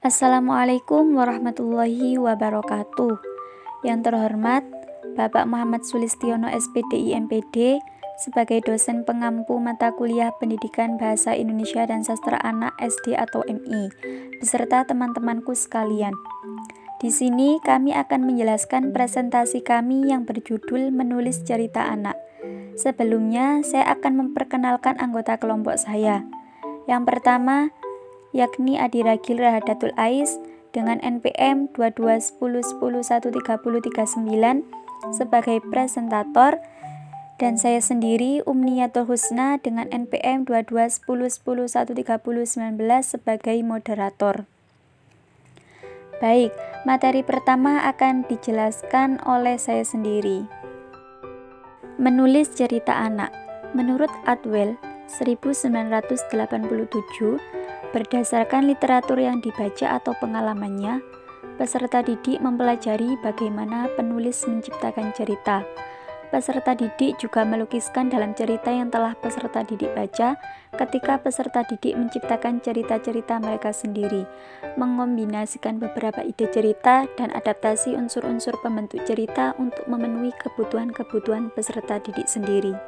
Assalamualaikum warahmatullahi wabarakatuh. Yang terhormat Bapak Muhammad Sulistiono SPDI MPD sebagai dosen pengampu mata kuliah Pendidikan Bahasa Indonesia dan Sastra Anak SD atau MI, beserta teman-temanku sekalian. Di sini kami akan menjelaskan presentasi kami yang berjudul Menulis Cerita Anak. Sebelumnya, saya akan memperkenalkan anggota kelompok saya. Yang pertama, yakni Adi Ragil Rahadatul Ais dengan NPM 2210101339 sebagai presentator, dan saya sendiri Umniyatul Husna dengan NPM 2210101319 sebagai moderator. Baik, materi pertama akan dijelaskan oleh saya sendiri. Menulis cerita anak. Menurut Atwell 1987, berdasarkan literatur yang dibaca atau pengalamannya, peserta didik mempelajari bagaimana penulis menciptakan cerita. Peserta didik juga melukiskan dalam cerita yang telah peserta didik baca ketika peserta didik menciptakan cerita-cerita mereka sendiri, mengombinasikan beberapa ide cerita dan adaptasi unsur-unsur pembentuk cerita untuk memenuhi kebutuhan-kebutuhan peserta didik sendiri.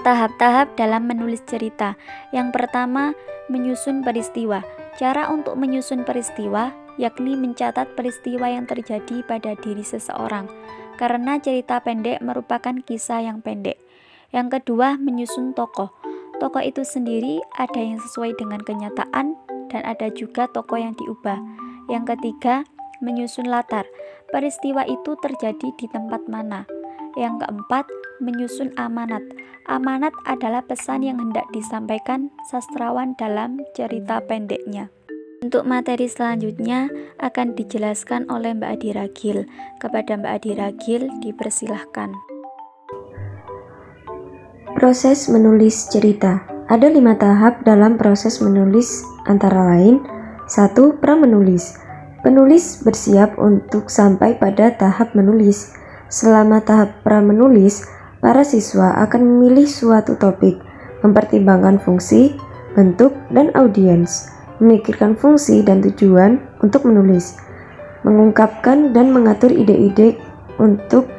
Tahap-tahap dalam menulis cerita. Yang pertama, menyusun peristiwa. Cara untuk menyusun peristiwa yakni mencatat peristiwa yang terjadi pada diri seseorang, karena cerita pendek merupakan kisah yang pendek. Yang kedua, menyusun tokoh. Tokoh itu sendiri ada yang sesuai dengan kenyataan dan ada juga tokoh yang diubah. Yang ketiga, menyusun latar. Peristiwa itu terjadi di tempat mana. Yang keempat, menyusun amanat. Amanat adalah pesan yang hendak disampaikan sastrawan dalam cerita pendeknya. Untuk materi selanjutnya akan dijelaskan oleh Mbak Adi Ragil. Kepada Mbak Adi Ragil dipersilahkan. Proses menulis cerita. Ada 5 tahap dalam proses menulis, antara lain 1. Pra-menulis. Penulis bersiap untuk sampai pada tahap menulis. Selama tahap pra-menulis, para siswa akan memilih suatu topik, mempertimbangkan fungsi, bentuk, dan audiens, memikirkan fungsi dan tujuan untuk menulis, mengungkapkan dan mengatur ide-ide untuk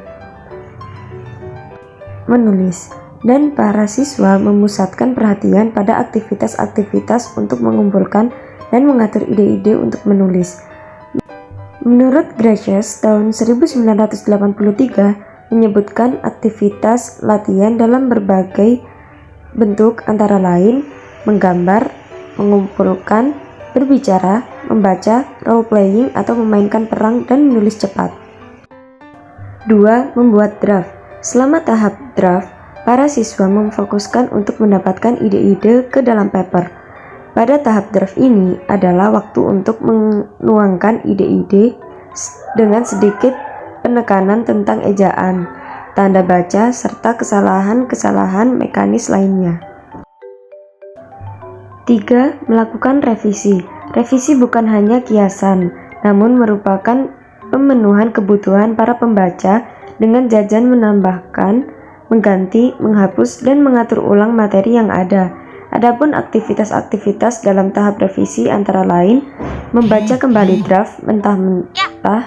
menulis, dan para siswa memusatkan perhatian pada aktivitas-aktivitas untuk mengumpulkan dan mengatur ide-ide untuk menulis. Menurut Gracious tahun 1983 menyebutkan aktivitas latihan dalam berbagai bentuk antara lain menggambar, mengumpulkan, berbicara, membaca, role-playing atau memainkan perang dan menulis cepat. 2. Membuat draft. Selama tahap draft, para siswa memfokuskan untuk mendapatkan ide-ide ke dalam paper. Pada tahap draft ini adalah waktu untuk menuangkan ide-ide dengan sedikit penekanan tentang ejaan, tanda baca, serta kesalahan-kesalahan mekanis lainnya. 3. Melakukan revisi. Revisi bukan hanya kiasan, namun merupakan pemenuhan kebutuhan para pembaca dengan jajan menambahkan, mengganti, menghapus, dan mengatur ulang materi yang ada. Adapun aktivitas-aktivitas dalam tahap revisi antara lain membaca kembali draft mentah-mentah,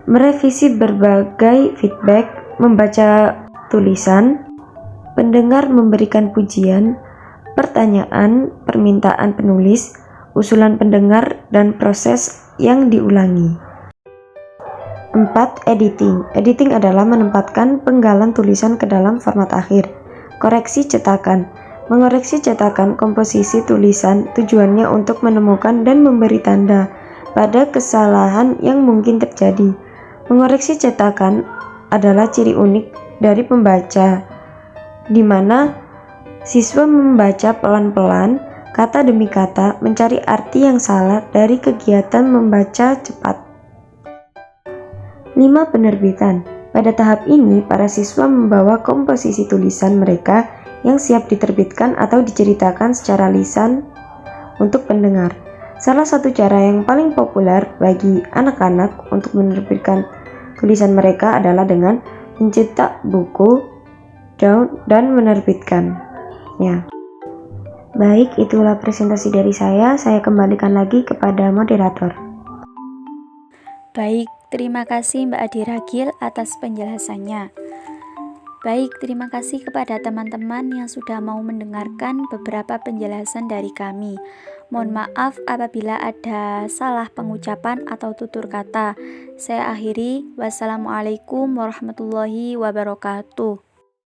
merevisi berbagai feedback, membaca tulisan, pendengar memberikan pujian, pertanyaan, permintaan penulis, usulan pendengar, dan proses yang diulangi. 4. Editing. Editing adalah menempatkan penggalan tulisan ke dalam format akhir. Koreksi cetakan. Mengoreksi cetakan komposisi tulisan tujuannya untuk menemukan dan memberi tanda pada kesalahan yang mungkin terjadi. Mengoreksi cetakan adalah ciri unik dari pembaca, di mana siswa membaca pelan-pelan, kata demi kata, mencari arti yang salah dari kegiatan membaca cepat. 5. Penerbitan. Pada tahap ini, para siswa membawa komposisi tulisan mereka yang siap diterbitkan atau diceritakan secara lisan untuk pendengar. Salah satu cara yang paling populer bagi anak-anak untuk menerbitkan tulisan mereka adalah dengan mencetak buku dan menerbitkannya. Baik, itulah presentasi dari saya. Saya kembalikan lagi kepada moderator. Baik, terima kasih Mbak Adi Ragil atas penjelasannya. Baik, terima kasih kepada teman-teman yang sudah mau mendengarkan beberapa penjelasan dari kami. Mohon maaf apabila ada salah pengucapan atau tutur kata. Saya akhiri, wassalamualaikum warahmatullahi wabarakatuh.